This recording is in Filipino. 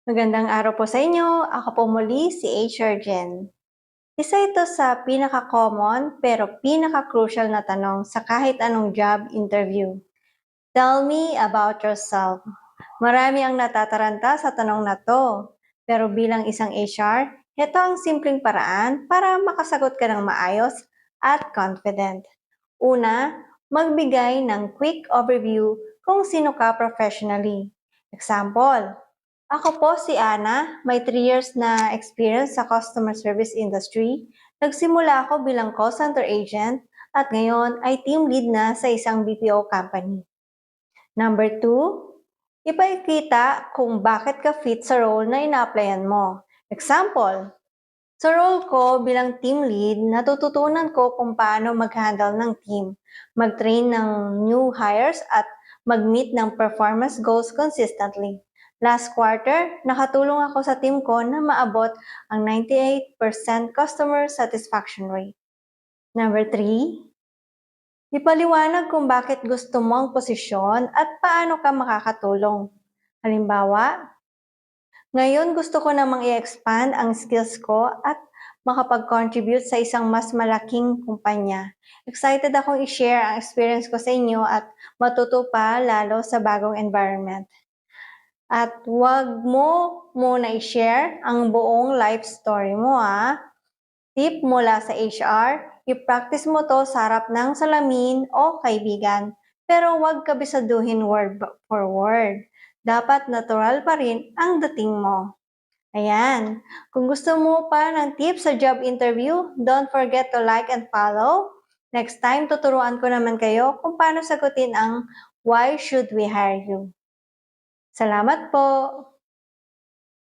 Magandang araw po sa inyo. Ako po muli si HR Jen. Isa ito sa pinaka-common pero pinaka-crucial na tanong sa kahit anong job interview. Tell me about yourself. Marami ang natataranta sa tanong na to. Pero bilang isang HR, ito ang simpleng paraan para makasagot ka ng maayos at confident. Una, magbigay ng quick overview kung sino ka professionally. Example, ako po si Ana, may 3 years na experience sa customer service industry. Nagsimula ako bilang call center agent at ngayon ay team lead na sa isang BPO company. Number 2, ipakita kung bakit ka fit sa role na ina-applyan mo. Example, sa role ko bilang team lead, natututunan ko kung paano mag-handle ng team, mag-train ng new hires at mag-meet ng performance goals consistently. Last quarter, nakatulong ako sa team ko na maabot ang 98% customer satisfaction rate. Number 3, ipaliwanag kung bakit gusto mo ang posisyon at paano ka makakatulong. Halimbawa, ngayon gusto ko namang i-expand ang skills ko at makapag-contribute sa isang mas malaking kumpanya. Excited akong i-share ang experience ko sa inyo at matuto pa lalo sa bagong environment. At huwag mo muna i-share ang buong life story mo Tip mula sa HR, i-practice mo to sa harap ng salamin o kaibigan. Pero huwag kabisaduhin word for word. Dapat natural pa rin ang dating mo. Ayan. Kung gusto mo pa ng tips sa job interview, don't forget to like and follow. Next time, tuturuan ko naman kayo kung paano sagutin ang why should we hire you. Salamat po!